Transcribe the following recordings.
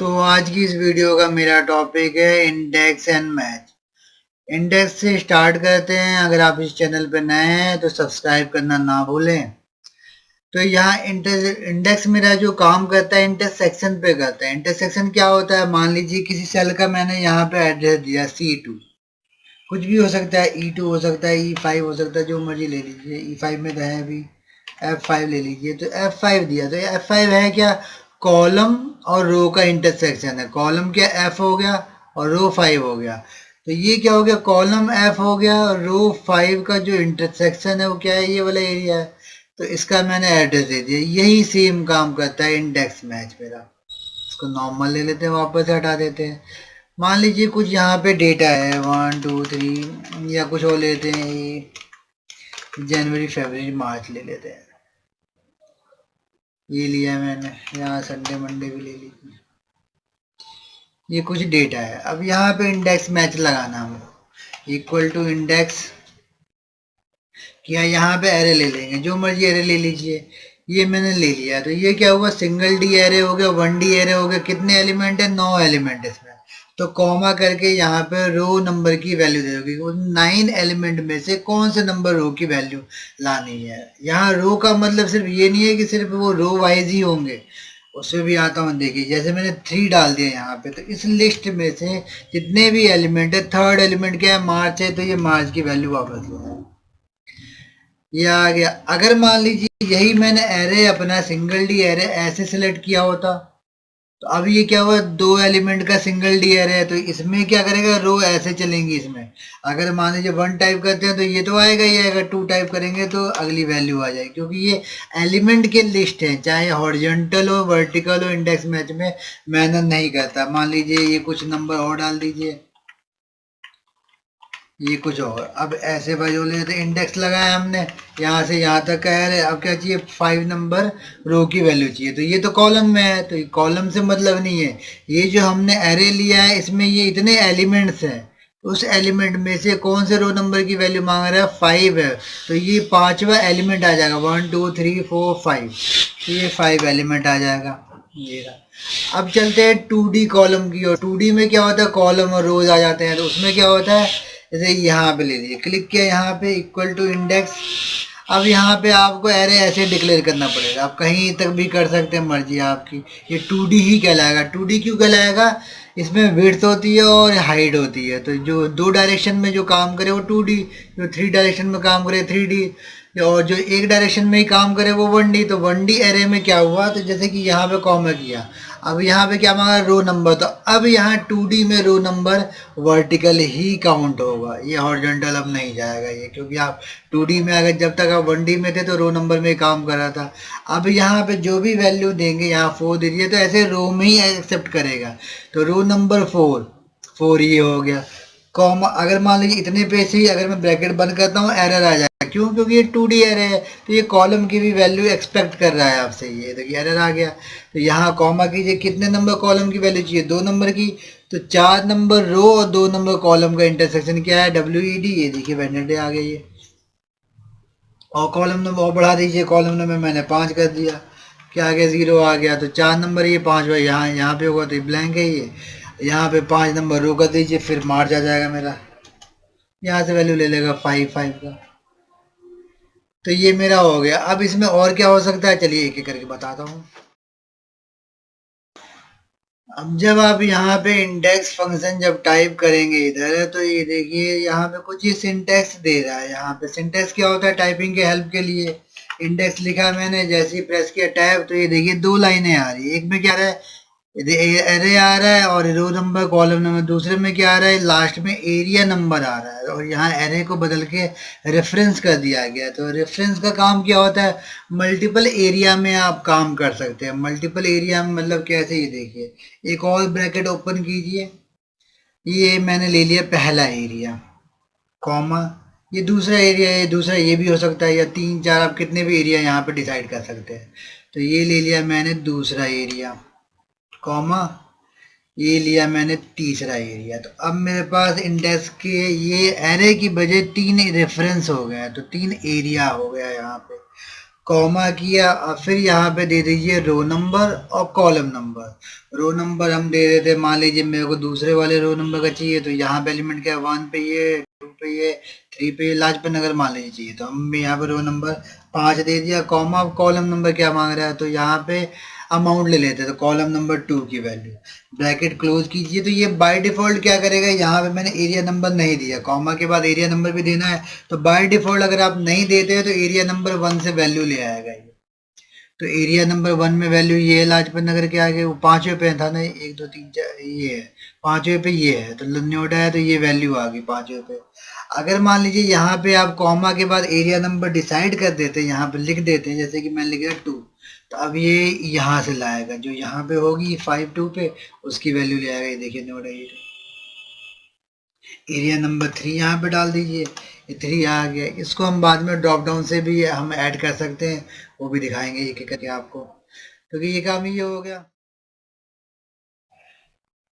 तो आज की इस वीडियो का मेरा टॉपिक है इंडेक्स एंड मैच। इंडेक्स से स्टार्ट करते हैं। अगर आप इस चैनल पर नए हैं तो सब्सक्राइब करना ना भूलें। तो यहाँ इंडेक्स मेरा जो काम करता है इंटरसेक्शन पे करता है। इंटरसेक्शन क्या होता है, मान लीजिए किसी सेल का मैंने यहाँ पे एड्रेस दिया C2, कुछ भी हो सकता है, E2 हो सकता है, E5 हो सकता है, जो मर्जी ले लीजिए। E5 में तो है अभी, F5 ले लीजिए। तो F5 दिया, तो F5 है क्या, कॉलम और रो का इंटरसेक्शन है। कॉलम क्या F हो गया और रो 5 हो गया। तो ये क्या हो गया, कॉलम F हो गया और रो 5 का जो इंटरसेक्शन है वो क्या है, ये वाला एरिया है। तो इसका मैंने एड्रेस दे दिया। यही सेम काम करता है इंडेक्स मैच मेरा। इसको नॉर्मल ले लेते हैं, वापस से हटा देते हैं। मान लीजिए कुछ यहाँ पे डेटा है 1 2 3, या कुछ और लेते हैं, जनवरी फरवरी मार्च ले लेते हैं। ये लिया मैंने, यहाँ संडे मंडे भी ले लीजिए। ये कुछ डेटा है। अब यहाँ पे इंडेक्स मैच लगाना हमको, इक्वल टू इंडेक्स किया। यहाँ पे एरे ले लेंगे, जो मर्जी एरे ले लीजिए। ये मैंने ले लिया। तो ये क्या हुआ, सिंगल डी एरे हो गया, 1D एरे हो गया। कितने एलिमेंट है, 9 एलिमेंट इसमें। तो कॉमा करके यहाँ पे रो नंबर की वैल्यू दे दोगे। वो 9 एलिमेंट में से कौन से नंबर रो की वैल्यू लानी है। यहाँ रो का मतलब सिर्फ ये नहीं है कि सिर्फ वो रो वाइज ही होंगे, उसमें भी आता हूँ। देखिए जैसे मैंने 3 डाल दिया यहाँ पे, तो इस लिस्ट में से जितने भी एलिमेंट है, थर्ड एलिमेंट क्या है, मार्च है, तो ये मार्च की वैल्यू वापस लो। ये आ गया। अगर मान लीजिए यही मैंने एरे अपना सिंगल डी एरे ऐसे सिलेक्ट किया होता, तो अब ये क्या हुआ, 2 एलिमेंट का सिंगल डी एरे है। तो इसमें क्या करेगा, रो ऐसे चलेंगी इसमें। अगर मान लीजिए 1 टाइप करते हैं तो ये तो आएगा ही आएगा, 2 टाइप करेंगे तो अगली वैल्यू आ जाएगी, क्योंकि ये एलिमेंट के लिस्ट है, चाहे हॉरिजॉन्टल हो वर्टिकल हो। इंडेक्स मैच में मेहनत नहीं करता। मान लीजिए ये कुछ नंबर और डाल दीजिए, ये कुछ और। अब ऐसे भाई जो लेते, इंडेक्स लगाया हमने, यहाँ से यहाँ तक का है। अब क्या चाहिए, 5 नंबर रो की वैल्यू चाहिए। तो ये तो कॉलम में है, तो कॉलम से मतलब नहीं है। ये जो हमने एरे लिया है, इसमें ये इतने एलिमेंट्स हैं, उस एलिमेंट में से कौन से रो नंबर की वैल्यू मांग रहा है, 5 है। तो ये 5वां एलिमेंट आ जाएगा, 1 2 3 4 5। तो ये 5 एलिमेंट आ जाएगा, ये रहा। अब चलते हैं 2D कॉलम की और 2D में क्या होता है, कॉलम और रोज आ जाते हैं। तो उसमें क्या होता है, जैसे यहाँ पे ले लीजिए, क्लिक किया यहाँ पे, इक्वल टू इंडेक्स। अब यहाँ पे आपको एरे ऐसे डिक्लेयर करना पड़ेगा। आप कहीं तक भी कर सकते हैं, मर्जी आपकी। ये 2D ही कहलाएगा। 2D क्यों कहलाएगा, इसमें विड्थ होती है और हाइट होती है। तो जो 2 डायरेक्शन में जो काम करे वो 2D, जो 3 डायरेक्शन में काम करे 3D, और जो एक डायरेक्शन में ही काम करे वो 1D। तो 1D एरे में क्या हुआ, तो जैसे कि यहाँ पे कॉमा किया, अब यहाँ पे क्या मांगा, रो नंबर। तो अब यहाँ 2D में रो नंबर वर्टिकल ही काउंट होगा, ये हॉरिजॉन्टल अब नहीं जाएगा ये, क्योंकि आप 2D में अगर जब तक आप 1D में थे तो रो नंबर में काम कर रहा था। अब यहाँ पे जो भी वैल्यू देंगे, यहाँ 4 दीजिए तो ऐसे रो में ही एक्सेप्ट करेगा। तो रो नंबर 4 ये हो गया। कॉमा अगर मान लीजिए इतने पे से ही अगर मैं ब्रैकेट बंद करता हूँ, एरर आ जाएगा। क्यों, क्योंकि ये 2D एरे है, तो ये कॉलम की भी वैल्यू एक्सपेक्ट कर रहा है आपसे। ये देखिए एरर आ गया। तो यहाँ कॉमा कीजिए, कितने नंबर कॉलम की वैल्यू चाहिए, 2 नंबर की। तो 4 नंबर रो और 2 नंबर कॉलम का इंटरसेक्शन क्या है, WED। ये देखिए वेडनेसडे आ गई है। और कॉलम नंबर और बढ़ा दीजिए, कॉलम नंबर मैंने 5 कर दिया, क्या आ गया, 0 आ गया। तो 4 नंबर ये 5 भाई यहाँ यहाँ पे होगा, तो ये ब्लैंक है ये। यहाँ पे 5 नंबर रो कर दीजिए, फिर मार्च आ जाएगा मेरा। यहाँ से वैल्यू ले लेगा 5 का। तो ये मेरा हो गया। अब इसमें और क्या हो सकता है, चलिए एक एक करके बताता हूँ। अब जब आप यहाँ पे इंडेक्स फंक्शन जब टाइप करेंगे इधर, तो ये देखिए यहाँ पे कुछ ये सिंटेक्स दे रहा है। यहाँ पे सिंटेक्स क्या होता है, टाइपिंग के हेल्प के लिए। इंडेक्स लिखा मैंने, जैसे ही प्रेस किया टैब, तो ये देखिए 2 लाइनें आ रही है। एक में क्या रहा है, एरे आ रहा है और रो नंबर कॉलम नंबर। दूसरे में क्या आ रहा है, लास्ट में एरिया नंबर आ रहा है, और यहाँ एरे को बदल के रेफरेंस कर दिया गया। तो रेफरेंस का काम क्या होता है, मल्टीपल एरिया में आप काम कर सकते हैं। मल्टीपल एरिया में मतलब कैसे, ये देखिए, एक और ब्रैकेट ओपन कीजिए, ये मैंने ले लिया पहला एरिया, कॉमा, ये दूसरा एरिया है, दूसरा ये भी हो सकता है, या 3 4 आप कितने भी एरिया यहाँ पे डिसाइड कर सकते हैं। तो ये ले लिया मैंने दूसरा एरिया, कॉमा, ये लिया मैंने तीसरा एरिया। तो अब मेरे पास इंडेक्स के ये एरे की बजाय 3 रेफरेंस हो गया, तो 3 एरिया हो गया यहाँ पे। कॉमा किया और फिर यहाँ पे दे दीजिए रो नंबर और कॉलम नंबर। रो नंबर हम दे देते हैं, मान लीजिए मेरे को दूसरे वाले रो नंबर का चाहिए, तो यहाँ पे एलिमेंट क्या है, 1 पे ये, 2 पे ये, 3 पे ये, लाजपत नगर मान लीजिए चाहिए, तो हम यहाँ पे रो नंबर 5 दे दिया। कॉमा कॉलम नंबर क्या मांग रहा है, तो यहाँ पे अमाउंट ले लेते हैं, तो कॉलम नंबर 2 की वैल्यू, ब्रैकेट क्लोज कीजिए। तो ये बाय डिफॉल्ट क्या करेगा, यहाँ पे मैंने एरिया नंबर नहीं दिया, कॉमा के बाद एरिया नंबर भी देना है, तो बाय डिफॉल्ट अगर आप नहीं देते हैं तो एरिया नंबर 1 से वैल्यू ले आएगा ये। तो एरिया नंबर 1 में वैल्यू ये है लाजपत नगर के आगे, वो 5वें पे था ना, 1 2 3 4 ये है, 5वें पे ये है, तो नोटा है, तो ये वैल्यू आ गई 5वें पे। अगर मान लीजिए यहाँ पे आप कॉमा के बाद एरिया नंबर डिसाइड कर देते हैं, यहाँ पे लिख देते हैं, जैसे कि मैं लिख दिया 2, तो अब ये यहाँ से लाएगा, जो यहाँ पे होगी 5 2 पे उसकी वैल्यू ले आएगा। ये देखिए नोट है, एरिया नंबर 3 यहाँ पे डाल दीजिए, ये 3 आ गया। इसको हम बाद में ड्रॉप डाउन से भी हम ऐड कर सकते हैं, वो भी दिखाएंगे ये करके आपको। तो ये काम ये हो गया।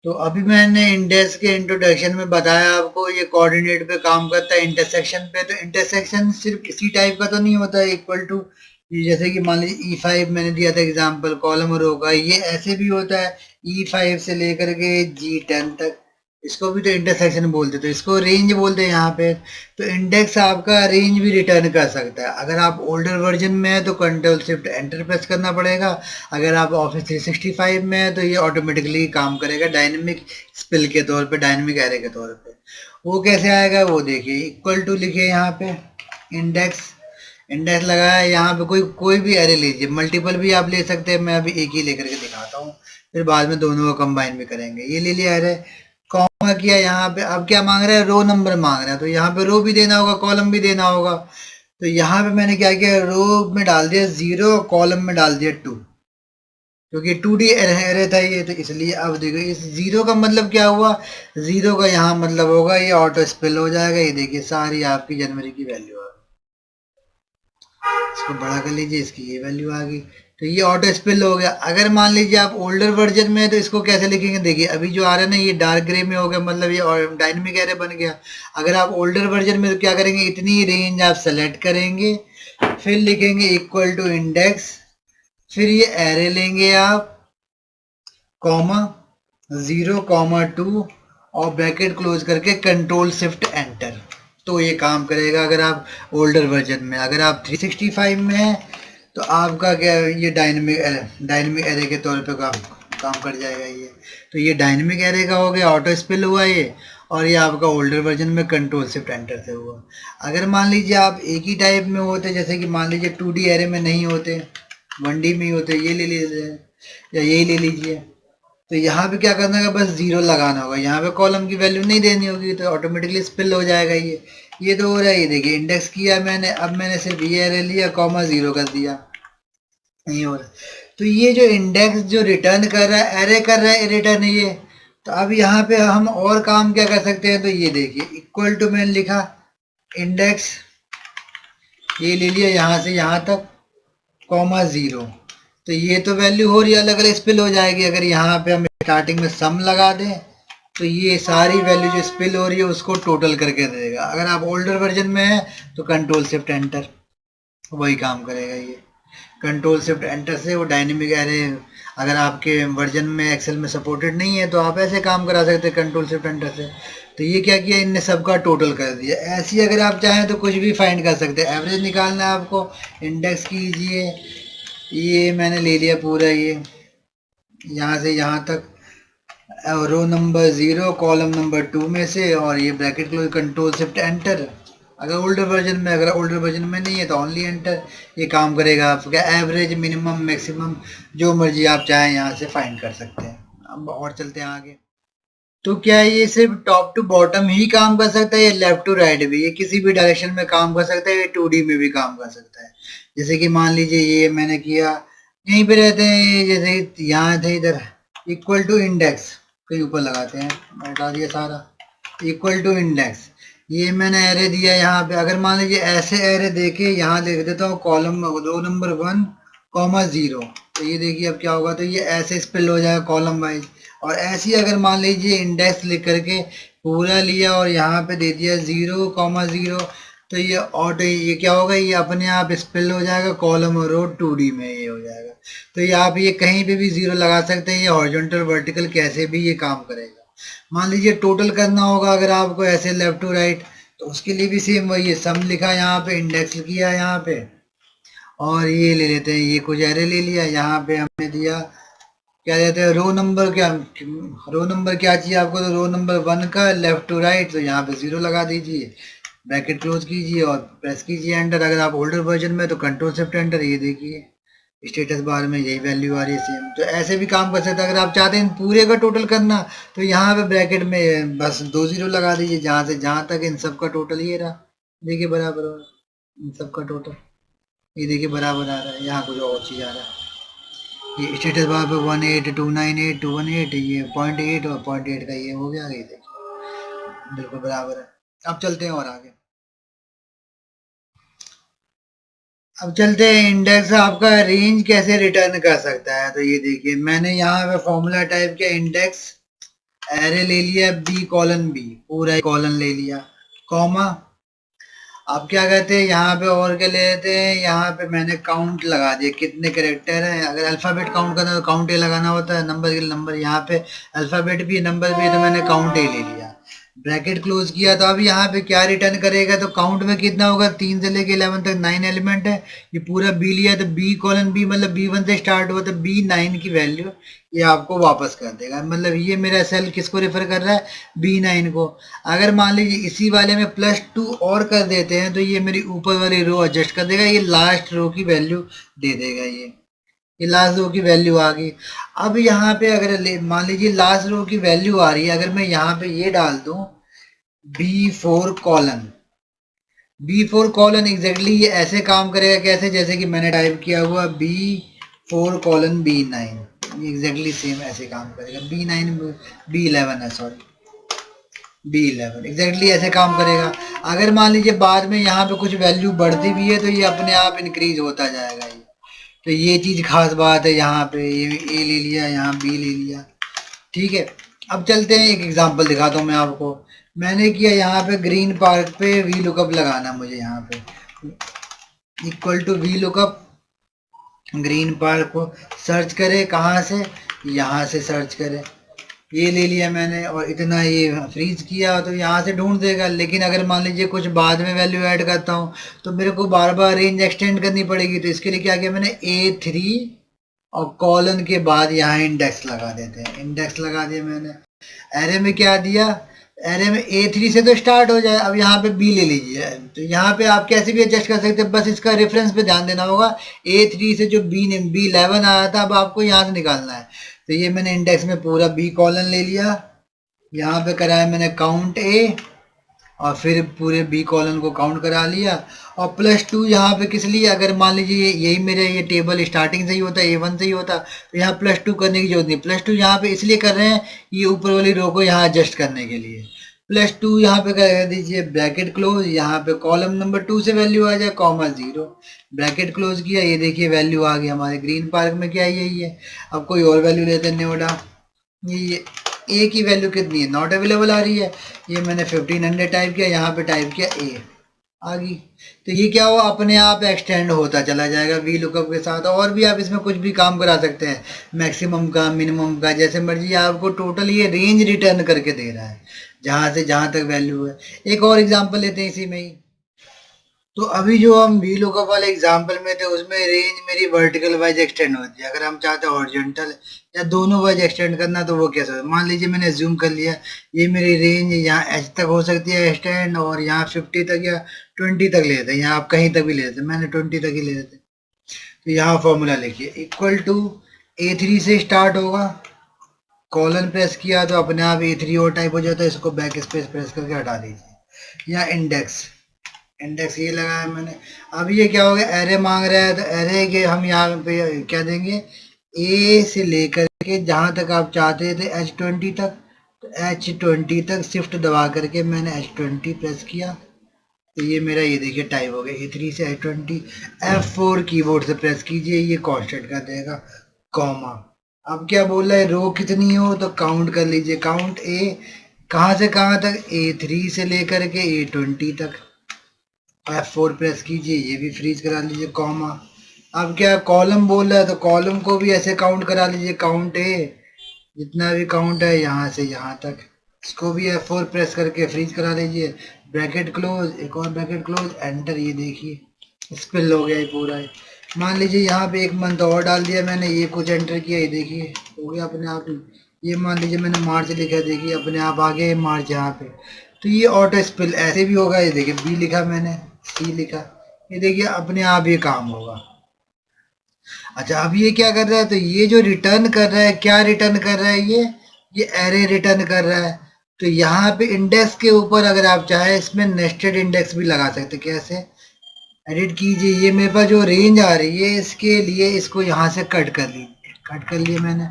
तो अभी मैंने इंडेक्स के इंट्रोडक्शन में बताया आपको, ये कोऑर्डिनेट पे काम करता है, इंटरसेक्शन पे। तो इंटरसेक्शन सिर्फ इसी टाइप का तो नहीं होता है इक्वल टू, जैसे कि मान लीजिए E5 मैंने दिया था एग्जांपल, कॉलम रो का, ये ऐसे भी होता है E5 से लेकर के G10 तक, इसको भी तो इंटरसेक्शन बोलते, तो इसको रेंज बोलते हैं यहाँ पे। तो इंडेक्स आपका रेंज भी रिटर्न कर सकता है। अगर आप ओल्डर वर्जन में है तो कंट्रोल शिफ्ट एंटर प्रेस करना पड़ेगा, अगर आप ऑफिस 365 में है तो ये ऑटोमेटिकली काम करेगा डायनेमिक स्पेल के तौर पे, डायनेमिक एरे के तौर पे। वो कैसे आएगा वो देखिए, इक्वल टू लिखे यहाँ पे, इंडेक्स, इंडेक्स लगाया, यहाँ पे कोई कोई भी एरे लीजिए, मल्टीपल भी आप ले सकते हैं, मैं अभी एक ही लेकर के दिखाता हूँ, फिर बाद में दोनों को कंबाइन भी करेंगे। ये ले लिया एरे, कॉमा किया, यहाँ पे अब क्या मांग रहा है, रो नंबर मांग रहा है, तो यहाँ पे रो भी देना होगा, कॉलम भी देना होगा। तो यहाँ पे मैंने क्या किया, रो में डाल दिया 0, कॉलम में डाल दिया 2, क्योंकि 2D एरे था ये, तो इसलिए अब देखो इस 0 का मतलब क्या हुआ, 0 का यहाँ मतलब होगा ये ऑटो स्पेल हो जाएगा। ये देखिए सारी आपकी जनवरी की वैल्यू आ गई, इसको बड़ा कर लीजिए, इसकी ये वैल्यू आ गई, तो ये ऑटो स्पेल हो गया। अगर मान लीजिए आप ओल्डर वर्जन में है तो इसको कैसे लिखेंगे, देखिए अभी जो आ रहा है ना ये डार्क ग्रे में हो गया, मतलब ये डायनेमिक एरे बन गया। अगर आप ओल्डर वर्जन में तो क्या करेंगे, इतनी रेंज आप सेलेक्ट करेंगे, फिर लिखेंगे इक्वल टू इंडेक्स, फिर ये एरे लेंगे आप, कॉमा 0 कॉमा 2 और ब्रैकेट क्लोज करके कंट्रोल शिफ्ट एंटर, तो ये काम करेगा अगर आप ओल्डर वर्जन में। अगर आप 365 में है तो आपका क्या, ये डायनेमिक एरे के तौर पे काम काम कर जाएगा ये। तो ये डायनेमिक एरे का हो गया, ऑटो स्पेल हुआ ये, और ये आपका ओल्डर वर्जन में कंट्रोल शिफ्ट एंटर से हुआ। अगर मान लीजिए आप एक ही टाइप में होते, जैसे कि मान लीजिए 2D एरे में नहीं होते, 1D में ही होते, ये ले लीजिए या यही ले लीजिए, तो यहाँ पे क्या करना है, बस 0 लगाना होगा, यहाँ पे कॉलम की वैल्यू नहीं देनी होगी, तो ऑटोमेटिकली स्पिल हो जाएगा ये तो हो रहा है। ये देखिए इंडेक्स किया मैंने, अब मैंने सिर्फ ये एरे लिया, कॉमा 0 कर दिया, नहीं हो रहा। तो ये जो इंडेक्स जो रिटर्न कर रहा है, एरे कर रहा है रिटर्न ये। तो अब यहाँ पे हम और काम क्या कर सकते हैं, तो ये देखिए इक्वल टू मैंने लिखा इंडेक्स, ये ले लिया यहाँ से यहाँ तक, कॉमा 0, तो ये तो वैल्यू हो रही है, अलग अलग स्पिल हो जाएगी। अगर यहाँ पे हम स्टार्टिंग में सम लगा दें तो ये सारी वैल्यू जो स्पिल हो रही है उसको टोटल करके देगा। अगर आप ओल्डर वर्जन में है तो कंट्रोल शिफ्ट एंटर, वही काम करेगा ये। कंट्रोल शिफ्ट एंटर से वो डायनेमिक एरे, अगर आपके वर्जन में एक्सेल में सपोर्टेड नहीं है तो आप ऐसे काम करा सकते हैं कंट्रोल शिफ्ट एंटर से। तो ये क्या किया, इनने सबका टोटल कर दिया। ऐसी अगर आप चाहें तो कुछ भी फाइंड कर सकते हैं, एवरेज निकालना है आपको, इंडेक्स कीजिए, ये मैंने ले लिया पूरा, ये यहाँ से यहाँ तक, रो नंबर 0 कॉलम नंबर 2 में से, और ये bracket close, control shift enter. अगर ओल्डर वर्जन में, अगर ओल्डर वर्जन में नहीं है तो ओनली एंटर, ये काम करेगा आपका। एवरेज, मिनिमम, मैक्सिमम जो मर्जी आप चाहें यहाँ से फाइंड कर सकते हैं। अब और चलते हैं आगे। तो क्या ये सिर्फ टॉप टू बॉटम ही काम कर सकता है या लेफ्ट टू राइट भी, ये किसी भी डायरेक्शन में काम कर सकता है, ये 2D में भी काम कर सकता है। जैसे कि मान लीजिए ये मैंने किया, यहीं पे रहते हैं, जैसे यहाँ थे इधर, इक्वल टू इंडेक्स, कहीं ऊपर लगाते हैं, हटा दिया सारा, इक्वल टू इंडेक्स, ये मैंने एरे दिया यहाँ पे। अगर मान लीजिए ऐसे एरे देके यहाँ लिख देता हूँ कॉलम रो नंबर 1 कॉमा 0, तो ये देखिए अब क्या होगा, तो ये ऐसे स्पेल हो जाएगा कॉलम वाइज। और ऐसे ही अगर मान लीजिए इंडेक्स लिख करके पूरा लिया और यहाँ पे दे दिया 0 कॉमा 0, तो ये ऑटो, ये क्या होगा, ये अपने आप स्पेल हो जाएगा, कॉलम और रो 2D में ये हो जाएगा। तो ये आप ये कहीं पे भी जीरो लगा सकते हैं, ये हॉरिजॉन्टल वर्टिकल कैसे भी ये काम करेगा। मान लीजिए टोटल करना होगा अगर आपको ऐसे लेफ्ट टू राइट, तो उसके लिए भी सेम वही है, सम लिखा यहाँ पे, इंडेक्स किया यहाँ पे, और ये ले लेते हैं, ये कुछ एरे ले लिया, यहाँ पे हमने दिया क्या देते हैं, रो नंबर, क्या रो नंबर क्या चाहिए आपको, तो रो नंबर 1 का लेफ्ट टू राइट, तो यहाँ पे 0 लगा दीजिए, ब्रैकेट क्लोज कीजिए और प्रेस कीजिए एंटर। अगर आप ओल्डर वर्जन में तो कंट्रोल शिफ्ट एंटर, ये देखिए स्टेटस बार में यही वैल्यू आ रही है सेम। तो ऐसे भी काम कर सकते हैं। अगर आप चाहते हैं पूरे का टोटल करना, तो यहाँ पे ब्रैकेट में बस 2 0 लगा दीजिए, जहाँ से जहाँ तक इन सब का टोटल ये रहा, देखिए बराबर हो रहा है इन सब का टोटल, ये देखिए बराबर आ रहा है, यहाँ कुछ और चीज़ आ रहा है। ये स्टेटस बार पे 18298 ये 0.8 और 0.8 का ये हो गया, ये देखिए बिल्कुल बराबर है। अब चलते हैं और आगे, अब चलते हैं इंडेक्स आपका रेंज कैसे रिटर्न कर सकता है। तो ये देखिए मैंने यहाँ पे फॉर्मूला टाइप किया, इंडेक्स एरे ले लिया बी कॉलन बी, पूरा कॉलन ले लिया, कॉमा, अब क्या कहते हैं यहाँ पे और क्या ले लेते हैं, यहाँ पे मैंने काउंट लगा दिया कितने कैरेक्टर हैं। अगर अल्फ़ाबेट काउंट करना है तो काउंट ए लगाना होता है, नंबर के लिए नंबर, यहाँ पे अल्फ़ाबेट भी है नंबर भी है, तो मैंने काउंट ए ले लिया, ब्रैकेट क्लोज किया। तो अब यहाँ पे क्या रिटर्न करेगा, तो काउंट में कितना होगा, 3 से लेके 11 तक 9 एलिमेंट है, ये पूरा बी लिया, तो बी कॉलन बी मतलब B1 से स्टार्ट हुआ, तो B9 की वैल्यू ये आपको वापस कर देगा। मतलब ये मेरा सेल किसको रेफर कर रहा है, B9 को। अगर मान लीजिए इसी वाले में +2 और कर देते हैं, तो ये मेरी ऊपर वाली रो एडजस्ट कर देगा, ये लास्ट रो की वैल्यू दे देगा, ये लास्ट रो की वैल्यू आ गई। अब यहाँ पे अगर मान लीजिए लास्ट रो की वैल्यू आ रही है, अगर मैं यहाँ पे ये डाल दूं B4 colon, B4 colon exactly ये ऐसे काम करेगा, कैसे, जैसे कि मैंने टाइप किया हुआ B4 कॉलन B9, ये एग्जैक्टली सेम ऐसे काम करेगा, B9 B11 है सॉरी, B11 एग्जैक्टली ऐसे काम करेगा। अगर मान लीजिए बाद में यहाँ पे कुछ वैल्यू बढ़ती भी है, तो ये अपने आप इंक्रीज होता जाएगा ये। तो ये चीज़ खास बात है, यहाँ पे ये ए ले लिया, यहाँ बी ले लिया, ठीक है। अब चलते हैं, एक एग्जांपल दिखाता हूँ मैं आपको। मैंने किया यहाँ पे ग्रीन पार्क पे वी लुकअप लगाना, मुझे यहाँ पे equal to V lookup green park को सर्च करे, कहाँ से, यहाँ से सर्च करे, ये ले लिया मैंने और इतना ये फ्रीज किया, तो यहाँ से ढूंढ देगा। लेकिन अगर मान लीजिए कुछ बाद में वैल्यू ऐड करता हूँ, तो मेरे को बार बार रेंज एक्सटेंड करनी पड़ेगी। तो इसके लिए क्या किया मैंने, A3 और कॉलन के बाद यहाँ इंडेक्स लगा देते हैं, इंडेक्स लगा दिया मैंने। एरे में क्या दिया, एरे में A3 से तो स्टार्ट हो जाए, अब यहाँ पे B ले लीजिए, तो यहाँ पे आप कैसे भी एडजस्ट कर सकते हैं, बस इसका रेफरेंस पे ध्यान देना होगा। A3 से जो B11 आया था, अब आपको यहाँ से निकालना है। तो ये मैंने इंडेक्स में पूरा B कॉलन ले लिया, यहाँ पे कराया मैंने काउंट A और फिर पूरे B कॉलन को काउंट करा लिया, और +2 यहाँ पे किस लिए, अगर मान लीजिए यही मेरे ये टेबल स्टार्टिंग से ही होता, A1 से ही होता, तो यहाँ +2 करने की जरूरत नहीं। +2 यहाँ पे इसलिए कर रहे हैं, ये ऊपर वाली रो को यहाँ एडजस्ट करने के लिए। +2 यहाँ पे कर दीजिए, ब्रैकेट क्लोज, यहाँ पे कॉलम नंबर 2 से वैल्यू आ जाए, कॉमा 0, ब्रैकेट क्लोज किया, ये देखिए वैल्यू आ गई हमारे ग्रीन पार्क में, क्या यही है। अब कोई और वैल्यू लेते हैं, नोडा, ये ए की वैल्यू कितनी है, नॉट अवेलेबल आ रही है, ये मैंने 1500 टाइप किया, यहाँ पे टाइप किया ए, आ गई। तो ये क्या हुआ, अपने आप एक्सटेंड होता चला जाएगा वी लुकअप के साथ। और भी आप इसमें कुछ भी काम करा सकते हैं, मैक्सिमम का, मिनिमम का, जैसे मर्जी, आपको टोटल ये रेंज रिटर्न करके दे रहा है, जहाँ से जहाँ तक वैल्यू है। एक और एग्जांपल लेते हैं इसी में ही। तो अभी जो हम वी लुकअप वाले एग्जांपल में थे, उसमें रेंज मेरी वर्टिकल वाइज एक्सटेंड होती है। अगर हम चाहते हैं हॉरिजॉन्टल या दोनों वाइज एक्सटेंड करना, तो वो कैसे होता है, मान लीजिए मैंने जूम कर लिया, ये मेरी रेंज यहाँ एच तक हो सकती है एक्सटेंड, और यहाँ 50 तक या 20 तक ले लेते हैं, यहाँ आप कहीं तक भी ले लेते हैं, मैंने 20 तक ही ले लेते हैं। तो यहाँ फॉर्मूला लिखिए, इक्वल टू A3 से स्टार्ट होगा, कॉलन प्रेस किया तो अपने आप A3 और टाइप हो जाता है, इसको बैक स्पेस प्रेस करके हटा दीजिए। यहाँ इंडेक्स, इंडेक्स ये लगाया मैंने। अब ये क्या हो गया, एरे मांग रहा है, तो एरे के हम यहाँ पे क्या देंगे, ए से लेकर के जहाँ तक आप चाहते थे H20 तक, तो H20 तक शिफ्ट दबा करके मैंने H20 प्रेस किया, तो ये मेरा ये देखिए टाइप हो गया A3 से H20। F4 कीबोर्ड से प्रेस कीजिए, ये कांस्टेंट कर देगा, कॉमा। अब क्या बोल रहा है, रो कितनी हो, तो काउंट कर लीजिए, काउंट ए, कहाँ से कहाँ तक, A3 से लेकर के A20 तक, F4 प्रेस कीजिए, ये भी फ्रीज करा लीजिए, कॉमा। अब क्या कॉलम बोल रहा है तो कॉलम को भी ऐसे काउंट करा लीजिए, काउंट है जितना भी काउंट है यहाँ से यहाँ तक, इसको भी F4 प्रेस करके फ्रीज करा लीजिए, ब्रैकेट क्लोज, एक और ब्रैकेट क्लोज, एंटर। ये देखिए स्पिल हो गया ये पूरा है। मान लीजिए यहाँ पे एक मंथ और डाल दिया मैंने, ये कुछ एंटर किया, ये देखिए हो गया अपने आप ही। ये मान लीजिए मैंने मार्च लिखा, देखिए अपने आप आ गया मार्च यहाँ पे। तो ये ऑटो स्पिल ऐसे भी होगा, ये देखिए बी लिखा मैंने, सी लिखा, ये देखिए अपने आप ये काम होगा। अच्छा अब ये क्या कर रहा है, तो ये जो रिटर्न कर रहा है, क्या रिटर्न कर रहा है, ये एरे रिटर्न कर रहा है। तो यहाँ पे इंडेक्स के ऊपर अगर आप चाहे इसमें नेस्टेड इंडेक्स भी लगा सकते, कैसे, एडिट कीजिए, ये मेरे पास जो रेंज आ रही है इसके लिए इसको यहाँ से कट कर लीजिए, कट कर लिए मैंने,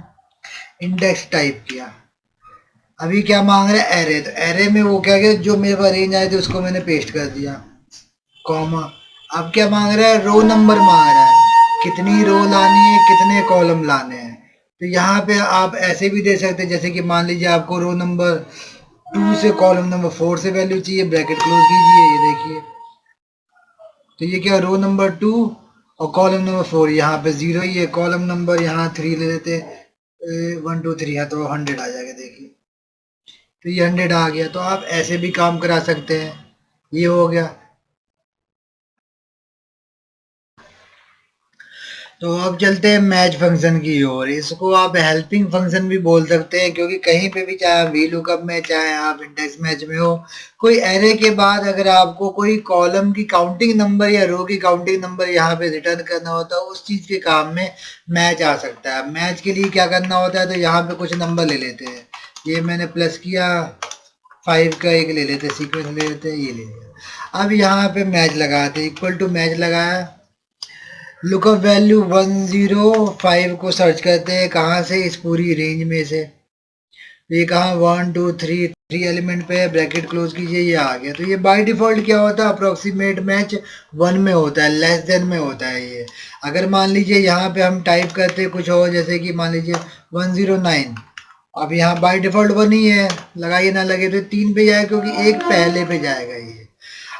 इंडेक्स टाइप किया। अभी क्या मांग रहा है, एरे, तो एरे में वो क्या किया, जो मेरे पास रेंज आए थे उसको मैंने पेस्ट कर दिया, कॉमा। अब क्या मांग रहा है, रो नंबर मांग रहा है, कितनी रो लानी है, कितने कॉलम लाने हैं। तो यहाँ पे आप ऐसे भी दे सकते हैं, जैसे कि मान लीजिए आपको रो नंबर 2 से कॉलम नंबर 4 से वैल्यू चाहिए, ब्रैकेट क्लोज कीजिए, ये देखिए। तो ये क्या, रो नंबर 2 और कॉलम नंबर 4, यहाँ पे 0 ही है, कॉलम नंबर यहाँ 3 ले लेते, 1 2 3 है, तो 100 आ जाएगा, देखिए। तो ये 100 आ गया। तो आप ऐसे भी काम करा सकते हैं, ये हो गया। तो अब चलते हैं मैच फंक्शन की ओर। इसको आप हेल्पिंग फंक्शन भी बोल सकते हैं, क्योंकि कहीं पे भी, चाहे वी लुकअप में, चाहे आप इंडेक्स मैच में हो, कोई एरे के बाद अगर आपको कोई कॉलम की काउंटिंग नंबर या रो की काउंटिंग नंबर यहाँ पे रिटर्न करना होता है, उस चीज़ के काम में मैच आ सकता है। मैच के लिए क्या करना होता है, तो यहाँ पे कुछ नंबर ले लेते हैं, ये मैंने प्लस किया, 5 का एक ले लेते, सीक्वेंस ले लेते, ये ले लिया। अब यहाँ पे मैच लगाते, इक्वल टू मैच लगाया, लुकअप वैल्यू 105 को सर्च करते हैं, कहाँ से, इस पूरी रेंज में से। ये कहाँ, 1 2 3 एलिमेंट पे है, ब्रैकेट क्लोज कीजिए, ये आ गया। तो ये बाय डिफॉल्ट क्या होता है, अप्रोक्सीमेट मैच 1 में होता है, लेस देन में होता है ये। अगर मान लीजिए यहाँ पे हम टाइप करते कुछ और, जैसे कि मान लीजिए 109, अब यहाँ बाय डिफॉल्ट 1 ही है, लगाइए ना लगे तो 3 पे जाएगा, क्योंकि एक पहले पे जाएगा ये।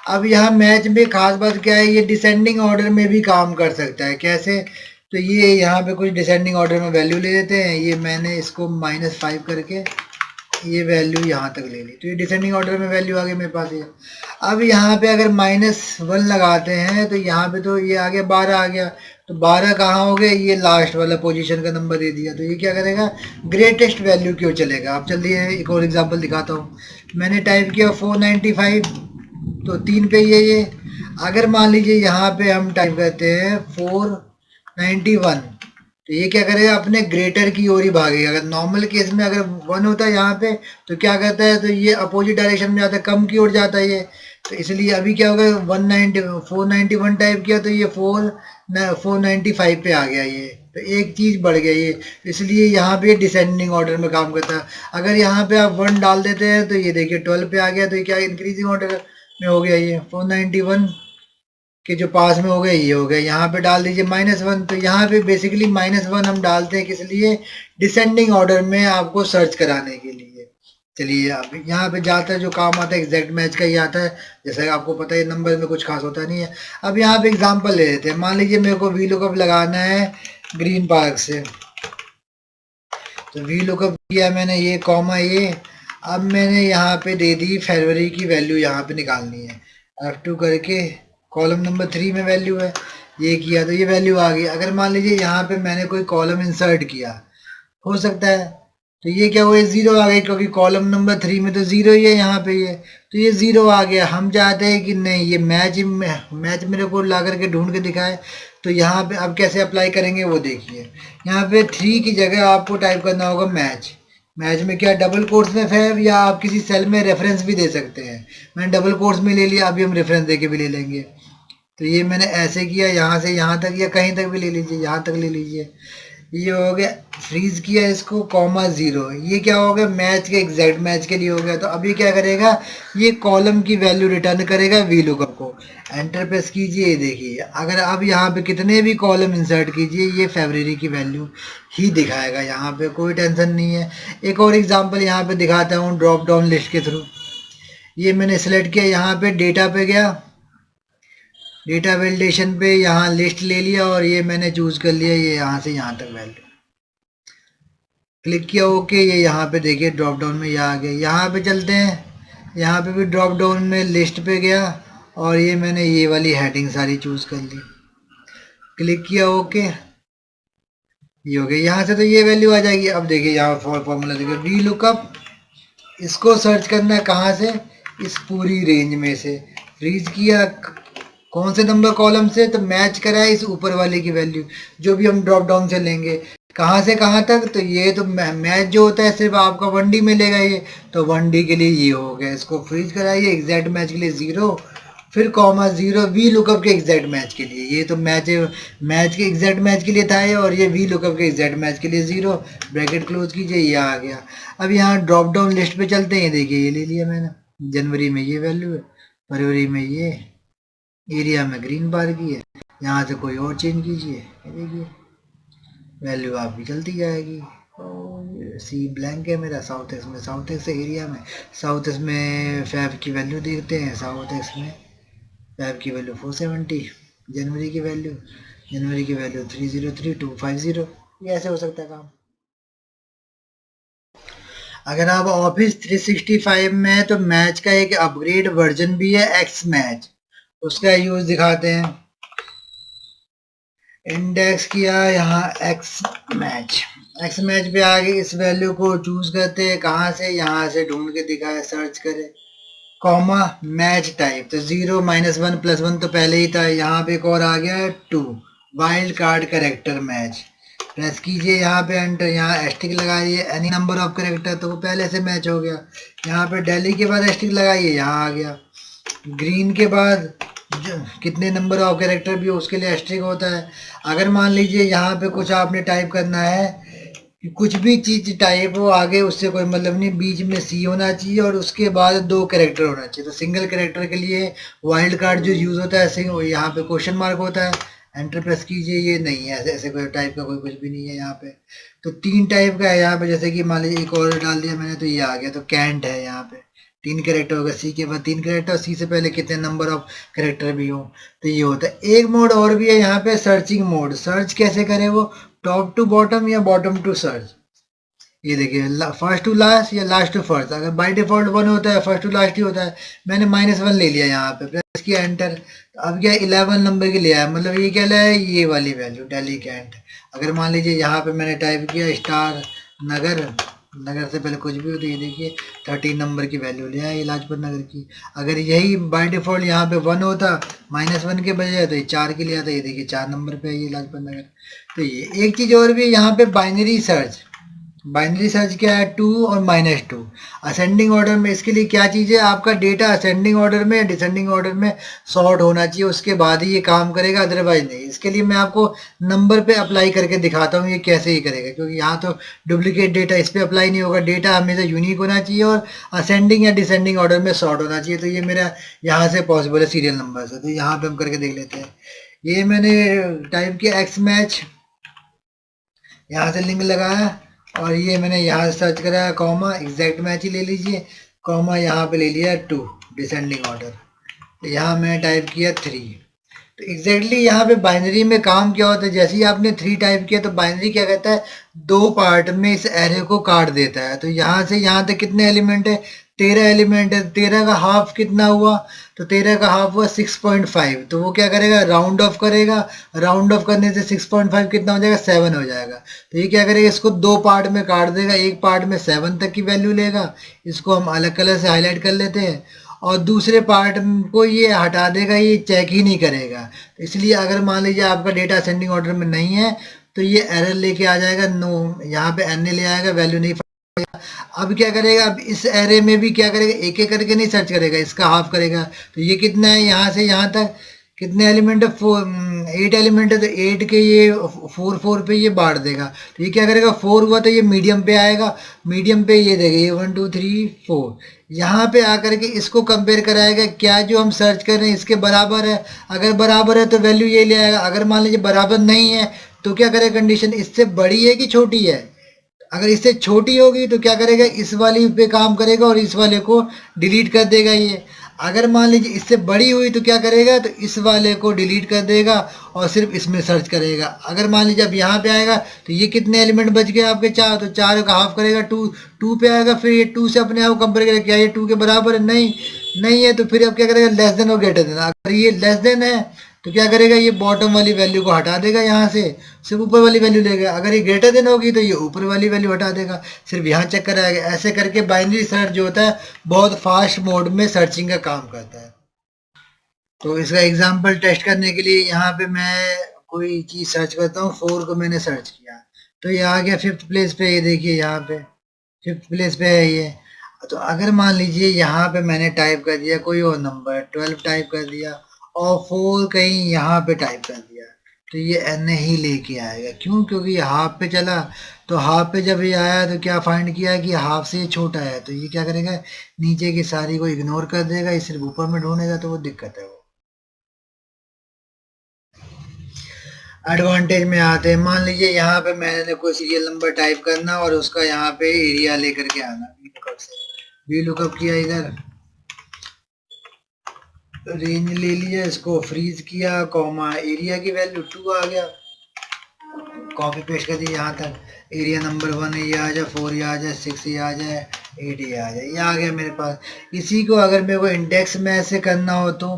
अब यहाँ मैच में खास बात क्या है, ये डिसेंडिंग ऑर्डर में भी काम कर सकता है, कैसे, तो ये यहाँ पे कुछ डिसेंडिंग ऑर्डर में वैल्यू ले लेते हैं, ये मैंने इसको -5 करके ये वैल्यू यहाँ तक ले ली, तो ये डिसेंडिंग ऑर्डर में वैल्यू आ गई मेरे पास ये। अब यहाँ पे अगर -1 लगाते हैं तो यहाँ पे तो ये आ गया 12 आ गया, तो 12 कहाँ हो गए, ये लास्ट वाला पोजीशन का नंबर दे दिया। तो ये क्या करेगा, ग्रेटेस्ट वैल्यू क्यों चलेगा। अब चलिए एक और एग्जांपल दिखाता हूँ। मैंने टाइप किया 495, तो 3 पे ये अगर मान लीजिए यहाँ पे हम टाइप करते हैं 491, तो ये क्या करेगा, अपने ग्रेटर की ओर ही भागेगा। अगर नॉर्मल केस में अगर 1 होता है यहाँ पे, तो क्या करता है, तो ये अपोजिट डायरेक्शन में जाता है, कम की ओर जाता है ये। तो इसलिए अभी क्या होगा, 491 टाइप किया तो ये 495 पे आ गया ये, तो एक चीज़ बढ़ गया ये, इसलिए यहाँ पे डिसेंडिंग ऑर्डर में काम करता है। अगर यहाँ पे आप 1 डाल देते हैं तो ये देखिए 12 पे आ गया, तो ये क्या इंक्रीजिंग ऑर्डर में हो गया, ये 491 के जो पास में हो गए ये हो गया। यहाँ पे डाल दीजिए -1, तो यहाँ पे बेसिकली -1 हम डालते हैं किस लिए, डिसेंडिंग ऑर्डर में आपको सर्च कराने के लिए। चलिए अब यहाँ पे ज़्यादातर जो काम आता है एग्जैक्ट मैच का ही आता है, जैसा कि आपको पता है नंबर में कुछ खास होता नहीं है। अब यहाँ पे एग्जांपल ले लेते हैं, मान लीजिए मेरे को वी लुकअप लगाना है ग्रीन पार्क से, तो वी लुकअप किया मैंने, ये कॉमा ये। अब मैंने यहाँ पे दे दी फरवरी की वैल्यू, यहाँ पे निकालनी है, F2 करके कॉलम नंबर 3 में वैल्यू है, ये किया तो ये वैल्यू आ गई। अगर मान लीजिए यहाँ पे मैंने कोई कॉलम इंसर्ट किया, हो सकता है, तो ये क्या हुआ, 0 आ गई, क्योंकि कॉलम नंबर 3 में तो 0 ही है यहाँ पे ये, तो ये 0 आ गया। हम चाहते हैं कि नहीं, ये मैच मेरे को ला करके ढूंढ के दिखाए, तो यहाँ पे अब कैसे अप्लाई करेंगे वो देखिए। यहाँ पे 3 की जगह आपको टाइप करना होगा मैच। मैच में क्या, डबल कोट्स में है, या आप किसी सेल में रेफरेंस भी दे सकते हैं। मैंने डबल कोट्स में ले लिया, अभी हम रेफरेंस दे के भी ले लेंगे। तो ये मैंने ऐसे किया, यहाँ से यहाँ तक या कहीं तक भी ले लीजिए, यहाँ तक ले लीजिए, ये हो गया। फ्रीज किया इसको, -0, ये क्या हो गया, मैच के एग्जैक्ट मैच के लिए हो गया। तो अभी क्या करेगा, ये कॉलम की वैल्यू रिटर्न करेगा वी लुकअप को। एंटर प्रेस कीजिए, ये देखिए, अगर आप यहाँ पे कितने भी कॉलम इंसर्ट कीजिए, ये फरवरी की वैल्यू ही दिखाएगा, यहाँ पे कोई टेंशन नहीं है। एक और एग्जाम्पल यहाँ पे दिखाता हूँ ड्रॉप डाउन लिस्ट के थ्रू। ये मैंने सेलेक्ट किया, यहाँ पे डेटा पे गया, डेटा वैलिडेशन पे यहाँ लिस्ट ले लिया और ये मैंने चूज कर लिया ये यहाँ से यहाँ तक वैल्यू, क्लिक किया ओके। ये यहाँ पे देखिए ड्रॉप डाउन में ये आ गया। यहाँ पे चलते हैं, यहाँ पे भी ड्रॉप डाउन में लिस्ट पे गया और ये मैंने ये वाली हेडिंग सारी चूज कर ली, क्लिक किया ओके, ये हो गया। यहाँ से तो ये वैल्यू आ जाएगी। अब देखिए यहाँ फॉर्मूला देखिए वी लुकअप, इसको सर्च करना है कहाँ से, इस पूरी रेंज में से। फ्रीज किया कौन से नंबर कॉलम से, तो मैच करा है इस ऊपर वाले की वैल्यू जो भी हम ड्रॉप डाउन से लेंगे। कहाँ से कहाँ तक, तो ये तो मैच जो होता है सिर्फ आपका 1D में लेगा ये, तो 1D के लिए ये हो गया। इसको फ्रीज कराइए एग्जैक्ट मैच के लिए 0, फिर कॉमा 0 वी लुकअप के एग्जैक्ट मैच के लिए। ये तो मैच के एग्जैक्ट मैच के लिए था ये, और ये वी लुकअप के एग्जैक्ट मैच के लिए 0, ब्रैकेट क्लोज कीजिए, ये आ गया। अब यहाँ ड्रॉप डाउन लिस्ट पे चलते हैं। देखिए ये ले लिया मैंने, जनवरी में ये वैल्यू है, फरवरी में ये, एरिया में ग्रीन बार की है। यहाँ से कोई और चेंज कीजिए, देखिए वैल्यू आपकी चलती जाएगी। सी ब्लैंक है मेरा, साउथ एक्स में, साउथ एक्स एरिया में, साउथ एक्स में फैब की वैल्यू देखते हैं। साउथ एक्स में फैब की वैल्यू 470, जनवरी की वैल्यू 303250। ये ऐसे हो सकता है काम। अगर आप ऑफिस 365 में है तो मैच का एक अपग्रेड वर्जन भी है, एक्स मैच, उसका यूज दिखाते हैं। इंडेक्स किया यहाँ एक्स मैच, एक्स मैच पे आगे इस वैल्यू को चूज करते हैं। कहाँ से, यहाँ से ढूंढ के दिखाए, सर्च करें, कॉमा मैच टाइप, तो 0 -1 +1 तो पहले ही था। यहाँ पे एक और आ गया है 2 wild card character match, press कीजिए यहाँ पे एंटर, यहाँ एस्टिक लगाइए एनी नंबर ऑफ करेक्टर, तो वो पहले से मैच हो गया। यहाँ पे दिल्ली के बाद एस्टिक लगाइए, यहाँ आ गया। ग्रीन के बाद कितने नंबर ऑफ कैरेक्टर भी उसके लिए एस्ट्रिक होता है। अगर मान लीजिए यहाँ पे कुछ आपने टाइप करना है, कुछ भी चीज टाइप हो आगे उससे कोई मतलब नहीं, बीच में सी होना चाहिए और उसके बाद 2 कैरेक्टर होना चाहिए। तो सिंगल कैरेक्टर के लिए वाइल्ड कार्ड जो यूज होता है यहाँ पे क्वेश्चन मार्क होता है, एंटर प्रेस कीजिए। ये नहीं है, ऐसे कोई टाइप का कोई कुछ भी नहीं है यहाँ पे। तो 3 टाइप का है यहाँ पे, जैसे कि मान लीजिए एक और डाल दिया मैंने तो ये आ गया। तो कैंट है यहाँ पे 3 कैरेक्टर होगा, सी के बाद 3 कैरेक्टर, सी से पहले कितने नंबर ऑफ कैरेक्टर भी हो, तो ये होता है। एक मोड और भी है यहाँ पे, सर्चिंग मोड। सर्च कैसे करें वो, टॉप टू बॉटम या बॉटम टू सर्च। ये देखिए फर्स्ट टू लास्ट या लास्ट टू फर्स्ट। अगर बाय डिफॉल्ट 1 होता है, फर्स्ट टू लास्ट ही होता है। मैंने -1 ले लिया यहाँ पे, प्रेस किया एंटर। अब क्या 11 नंबर की लिया है, मतलब ये क्या लिया है, ये वाली वैल्यू दिल्ली कैंट। अगर मान लीजिए यहाँ पे मैंने टाइप किया स्टार नगर, नगर से पहले कुछ भी हो, तो ये देखिए 13 नंबर की वैल्यू लिया है ये लाजपत नगर की। अगर यही बाय डिफॉल्ट यहाँ पे 1 होता, -1 के बजाय, तो ये 4 के लिए आता। ये देखिए 4 नंबर पे है ये लाजपत नगर। तो ये एक चीज और भी है यहाँ पे, बाइनरी सर्च। बाइनरी सर्च क्या है, 2 और -2 असेंडिंग ऑर्डर में। इसके लिए क्या चीज़ है, आपका डेटा असेंडिंग ऑर्डर में, डिसेंडिंग ऑर्डर में सॉर्ट होना चाहिए, उसके बाद ही ये काम करेगा, अदरवाइज नहीं। इसके लिए मैं आपको नंबर पे अप्लाई करके दिखाता हूँ ये कैसे ही करेगा, क्योंकि यहाँ तो डुप्लीकेट डेटा इस पर अप्लाई नहीं होगा। डेटा हमेशा यूनिक होना चाहिए और असेंडिंग या डिसेंडिंग ऑर्डर में सॉर्ट होना चाहिए। तो ये मेरा यहाँ से पॉसिबल है सीरियल नंबर से। तो यहाँ पे हम करके देख लेते हैं। ये मैंने टाइप किया एक्स मैच, यहाँ से लिंक लगाया और ये मैंने यहाँ सर्च कराया, कॉमा एग्जैक्ट मैच ही ले लीजिए, कॉमा यहाँ पे ले लिया 2 डिसेंडिंग ऑर्डर। तो यहाँ मैंने टाइप किया 3। तो एग्जैक्टली यहाँ पे बाइनरी में काम क्या होता है, जैसे ही आपने 3 टाइप किया तो बाइनरी क्या कहता है, 2 पार्ट में इस एरे को काट देता है। तो यहाँ से यहाँ तक कितने एलिमेंट है, 13 एलिमेंट है। 13 का हाफ कितना हुआ, तो 13 का हाफ हुआ 6.5। तो वो क्या करेगा, राउंड ऑफ करेगा। राउंड ऑफ करने से 6.5 कितना हो जाएगा, 7 हो जाएगा। तो ये क्या करेगा, इसको 2 पार्ट में काट देगा। एक पार्ट में 7 तक की वैल्यू लेगा, इसको हम अलग कलर से हाईलाइट कर लेते हैं, और दूसरे पार्ट को ये हटा देगा, ये चेक ही नहीं करेगा। तो इसलिए अगर मान लीजिए आपका डेटा असेंडिंग ऑर्डर में नहीं है तो ये एरर लेके आ जाएगा, नो, यहाँ पे एन ले आएगा, वैल्यू नहीं। अब क्या करेगा, अब इस एरे में भी क्या करेगा, एक एक करके नहीं सर्च करेगा, इसका हाफ करेगा। तो ये कितना है, यहाँ से यहाँ तक कितने एलिमेंट है, 8 एलिमेंट है। तो 8 के ये 4 पे ये बांट देगा। तो ये क्या करेगा, 4 हुआ तो ये मीडियम पे आएगा, मीडियम पे ये देगा 1 2 3 4। यहाँ पे आकर के इसको कंपेयर कराएगा, क्या जो हम सर्च कर रहे हैं इसके बराबर है। अगर बराबर है तो वैल्यू ये ले आएगा। अगर मान लीजिए बराबर नहीं है तो क्या करेगा, कंडीशन इससे बड़ी है कि छोटी है। अगर इससे छोटी होगी तो क्या करेगा, इस वाली पे काम करेगा और इस वाले को डिलीट कर देगा ये। अगर मान लीजिए इससे बड़ी हुई तो क्या करेगा, तो इस वाले को डिलीट कर देगा और सिर्फ इसमें सर्च करेगा। अगर मान लीजिए अब यहाँ पे आएगा तो ये कितने एलिमेंट बच गए आपके, 4, तो 4 का हाफ करेगा 2, 2 पे आएगा, फिर ये 2 से अपने आप कंपेयर करेगा, क्या ये 2 के बराबर है, नहीं नहीं है, तो फिर अब क्या करेगा, लेस देन और ग्रेटर देन। अगर ये लेस देन है तो क्या करेगा, ये बॉटम वाली वैल्यू को हटा देगा, यहाँ से सिर्फ ऊपर वाली वैल्यू लेगा। अगर ये ग्रेटर देन होगी तो ये ऊपर वाली वैल्यू हटा देगा, सिर्फ यहाँ चेक कराएगा। ऐसे करके बाइनरी सर्च जो होता है बहुत फास्ट मोड में सर्चिंग का काम करता है। तो इसका एग्जांपल टेस्ट करने के लिए यहाँ पे मैं कोई चीज़ सर्च करता हूँ। 4 को मैंने सर्च किया तो ये आ गया 5th प्लेस पे, ये देखिए यहाँ पे 5th प्लेस पे है ये। तो अगर मान लीजिए यहाँ पे मैंने टाइप कर दिया कोई और नंबर, 12 टाइप कर दिया और 4 कहीं यहाँ पे टाइप कर दिया, तो ये एन ही लेके आएगा। क्यों? क्योंकि ये हाफ पे चला, तो हाफ पे जब ये आया तो क्या फाइंड किया कि हाफ से ये छोटा है, तो ये क्या करेगा, नीचे की सारी को इग्नोर कर देगा, ये सिर्फ ऊपर में ढूंढेगा, तो वो दिक्कत है। वो एडवांटेज में आते हैं। मान लीजिए यहाँ पे मैंने कोई सीरियल नंबर टाइप करना और उसका यहाँ पे एरिया लेकर के आना, वी लुकअप किया, इधर रेंज ले लिया, इसको फ्रीज किया, कॉमा एरिया की वैल्यू 2 आ गया, कॉपी पेस्ट कर दिया यहाँ तक, एरिया नंबर 1 ये आ जाए, 4 ये आ जाए, 6 ये आ जाए, 8 ये आ जाए, ये आ गया मेरे पास। इसी को अगर मेरे को इंडेक्स में ऐसे करना हो तो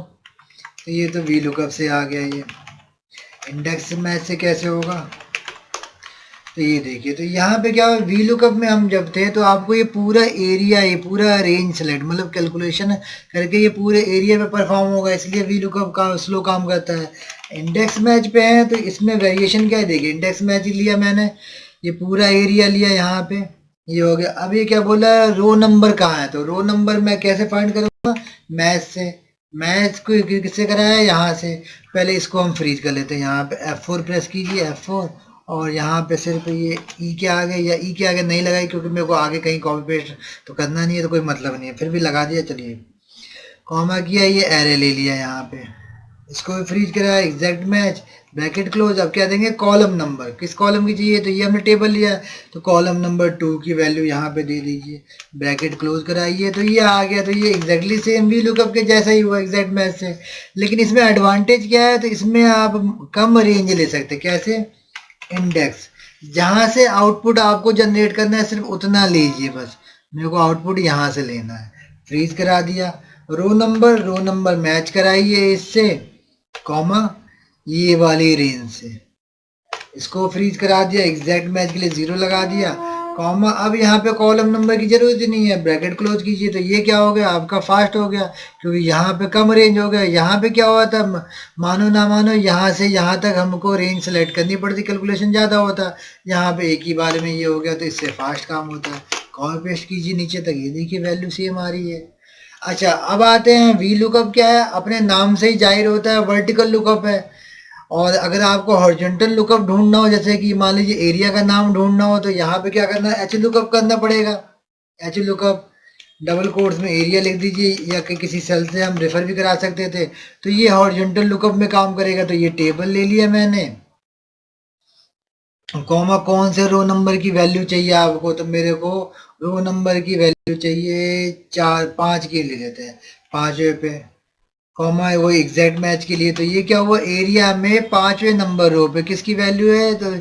ये तो वी लुकअप से आ गया। ये इंडेक्स मैच से कैसे होगा, तो ये देखिए, तो यहाँ पे क्या वी लुकअप में हम जब थे तो आपको ये पूरा एरिया, ये पूरा रेंज सेलेक्ट मतलब कैलकुलेशन करके ये पूरे एरिया पे परफॉर्म होगा, इसलिए वी लुकअप का स्लो काम करता है। इंडेक्स मैच पे है तो इसमें वेरिएशन क्या है, देखिए इंडेक्स मैच लिया मैंने, ये पूरा एरिया लिया, यहाँ पे ये हो गया। अब ये क्या बोला, रो नंबर कहाँ है, तो रो नंबर मैं कैसे फाइंड करूँगा, मैच से। मैच को किससे कराया है, यहाँ से। पहले इसको हम फ्रीज कर लेते हैं, यहाँ पे F4 प्रेस कीजिए, F4, और यहाँ पे सिर्फ ये ई के आगे या ई के आगे नहीं लगाई क्योंकि मेरे को आगे कहीं कॉपी पेस्ट तो करना नहीं है, तो कोई मतलब नहीं है, फिर भी लगा दिया। चलिए कॉमा किया, ये एरे ले लिया, यहाँ पे इसको भी फ्रीज कराया, एग्जैक्ट मैच, ब्रैकेट क्लोज। अब क्या देंगे, कॉलम नंबर, किस कॉलम की चाहिए, तो ये हमने टेबल लिया तो कॉलम नंबर 2 की वैल्यू यहाँ पे दे दीजिए, ब्रैकेट क्लोज कराइए, तो ये आ गया। तो ये एग्जैक्टली सेम वी लुकअप के जैसा ही हुआ एग्जैक्ट मैच से। लेकिन इसमें एडवांटेज क्या है, तो इसमें आप कम रेंज ले सकते, कैसे, इंडेक्स, जहाँ से आउटपुट आपको जनरेट करना है सिर्फ उतना लीजिए, बस मेरे को आउटपुट यहाँ से लेना है, फ्रीज करा दिया। रो नंबर मैच कराइए इससे, कॉमा ये वाली रेंज से, इसको फ्रीज करा दिया, एग्जैक्ट मैच के लिए 0 लगा दिया, कॉमा। अब यहाँ पे कॉलम नंबर की जरूरत ही नहीं है, ब्रैकेट क्लोज कीजिए, तो ये क्या हो गया, आपका फास्ट हो गया, क्योंकि यहाँ पे कम रेंज हो गया। यहाँ पे क्या हुआ था, मानो ना मानो, यहाँ से यहाँ तक हमको रेंज सेलेक्ट करनी पड़ती, कैलकुलेशन ज़्यादा होता, यहाँ पे एक ही बार में ये हो गया, तो इससे फास्ट काम होता है। कॉपी पेस्ट कीजिए नीचे तक, ये देखिए वैल्यू सेम आ रही है। अच्छा, अब आते हैं वी लुकअप क्या है, अपने नाम से ही जाहिर होता है, वर्टिकल लुकअप है। और अगर आपको हॉरिजॉन्टल लुकअप ढूंढना हो, जैसे कि मान लीजिए एरिया का नाम ढूंढना हो, तो यहाँ पे क्या करना है, एच लुकअप करना पड़ेगा। एच लुकअप डबल कोट्स में एरिया लिख दीजिए, या किसी सेल से हम रेफर भी करा सकते थे, तो ये हॉरिजॉन्टल लुकअप में काम करेगा। तो ये टेबल ले लिया मैंने, कॉमा कौन से रो नंबर की वैल्यू चाहिए आपको, तो मेरे को रो नंबर की वैल्यू चाहिए 4, 5 की ले लेते हैं, 5वें पे, कॉमा वो एग्जैक्ट मैच के लिए। तो ये क्या हुआ, एरिया में 5वें नंबर रो पे किसकी वैल्यू है, तो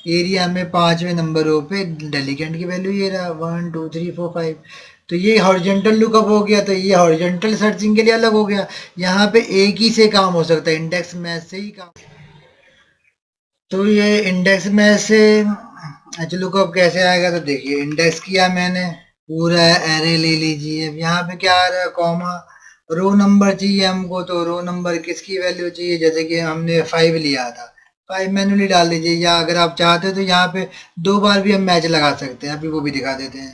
एरिया में 5वें नंबर रो पे डेलीगेंट की वैल्यू ये रहा, 1 2 3 4 5। तो ये हॉरिजॉन्टल लुकअप हो गया, तो ये हॉरिजॉन्टल सर्चिंग के लिए अलग हो गया। यहाँ पे एक ही से काम हो सकता है, इंडेक्स मैच से ही काम। तो ये इंडेक्स मैच से एच लुकअप कैसे आएगा, तो देखिए इंडेक्स किया मैंने, पूरा एरे ले लीजिए। अब यहाँ पे क्या आ रहा है, कॉमा, रो नंबर चाहिए हमको, तो रो नंबर किसकी वैल्यू चाहिए, जैसे कि हमने 5 लिया था, 5 मैन्युअली डाल दीजिए, या अगर आप चाहते हो तो यहाँ पे 2 बार भी हम मैच लगा सकते हैं, अभी वो भी दिखा देते हैं।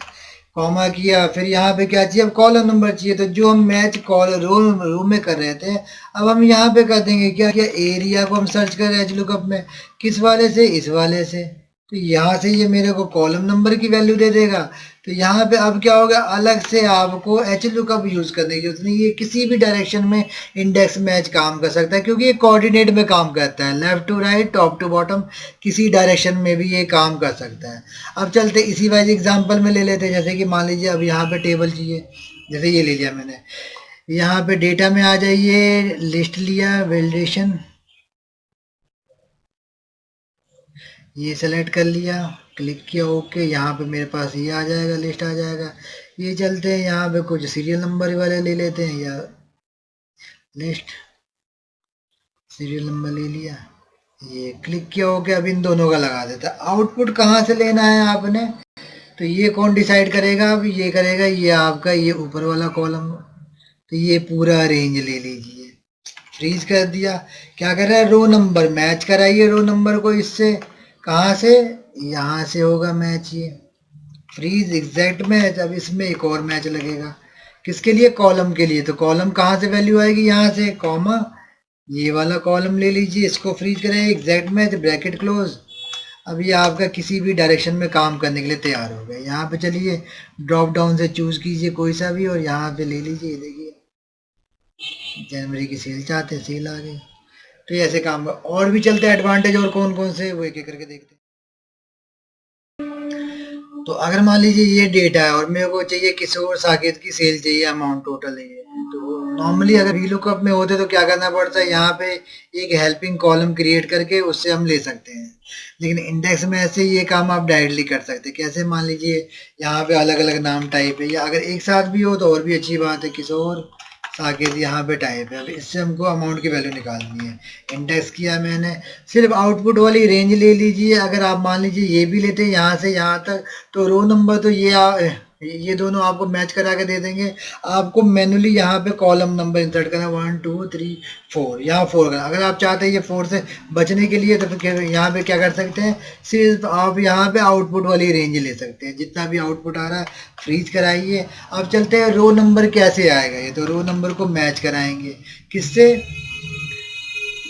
कॉमा किया, फिर यहाँ पे क्या चाहिए, अब कॉलम नंबर चाहिए, तो जो हम मैच रो में कर रहे थे, अब हम यहाँ पे कर देंगे क्या, एरिया को हम सर्च कर रहे हैं एच लुकअप में, किस वाले से, इस वाले से, तो यहाँ से ये मेरे को कॉलम नंबर की वैल्यू दे देगा। तो यहाँ पे अब क्या होगा, अलग से आपको एच लुकअप यूज करने की जरूरत नहीं, ये किसी भी डायरेक्शन में इंडेक्स मैच काम कर सकता है, क्योंकि ये कोऑर्डिनेट में काम करता है, left to right, top to bottom, किसी डायरेक्शन में भी ये काम कर सकता है। अब चलते इसी वाइज एग्जाम्पल में ले लेते हैं, जैसे कि मान लीजिए अब यहाँ पे टेबल चाहिए, जैसे ये ले लिया मैंने, यहाँ पे डेटा में आ जाइए, लिस्ट लिया, वैलिडेशन ये सेलेक्ट कर लिया, क्लिक किया ओके, यहाँ पे मेरे पास ये आ जाएगा, लिस्ट आ जाएगा। ये चलते हैं यहाँ पे कुछ सीरियल नंबर वाले ले लेते हैं, या लिस्ट सीरियल नंबर ले लिया, ये क्लिक किया ओके। अब इन दोनों का लगा देता है। आउटपुट कहाँ से लेना है आपने, तो ये कौन डिसाइड करेगा, अब ये करेगा ये आपका ये ऊपर वाला कॉलम। तो ये पूरा रेंज ले लीजिए, फ्रीज कर दिया। क्या कर रहा है, रो नंबर मैच कराइए, रो नंबर को इससे, कहाँ से, यहाँ से होगा मैच, ये फ्रीज एग्जैक्ट मैच। अब इसमें एक और मैच लगेगा, किसके लिए, कॉलम के लिए। तो कॉलम कहाँ से वैल्यू आएगी, यहाँ से, कॉमा ये वाला कॉलम ले लीजिए, इसको फ्रीज करें, एग्जैक्ट मैच, ब्रैकेट क्लोज। अब ये आपका किसी भी डायरेक्शन में काम करने के लिए तैयार हो गया। यहाँ पे चलिए ड्रॉप डाउन से चूज कीजिए कोई सा भी और यहाँ पे ले लीजिए। देखिए जनवरी की सेल चाहते हैं, सेल आ गई। तो ये ऐसे काम और भी चलते हैं एडवांटेज, और कौन कौन से वो एक एक करके देखते हैं। तो अगर मान लीजिए ये डेटा है और मेरे को चाहिए किशोर साकेत की सेल चाहिए, अमाउंट टोटल है, तो नॉर्मली अगर वीलुकअप में होते तो क्या करना पड़ता है, यहाँ पे एक हेल्पिंग कॉलम क्रिएट करके उससे हम ले सकते हैं। लेकिन इंडेक्स में ऐसे ये काम आप डायरेक्टली कर सकते हैं। कैसे, मान लीजिए यहाँ पे अलग अलग नाम टाइप है, या अगर एक साथ भी हो तो और भी अच्छी बात है, किशोर साकेत यहाँ पे टाइप है। अब इससे हमको अमाउंट की वैल्यू निकालनी है। इंडेक्स किया मैंने, सिर्फ आउटपुट वाली रेंज ले लीजिए। अगर आप मान लीजिए ये भी लेते हैं यहाँ से यहाँ तक, तो रो नंबर तो ये दोनों आपको मैच करा के दे देंगे। आपको मैनुअली यहाँ पे कॉलम नंबर इंसर्ट करना, 1 2 3 4, यहाँ 4 करना। अगर आप चाहते हैं ये 4 से बचने के लिए, तो फिर यहाँ पे क्या कर सकते हैं, सिर्फ आप यहाँ पे आउटपुट वाली रेंज ले सकते हैं। जितना भी आउटपुट आ रहा है फ्रीज कराइए। अब चलते हैं रो नंबर कैसे आएगा, ये तो रो नंबर को मैच कराएंगे किससे,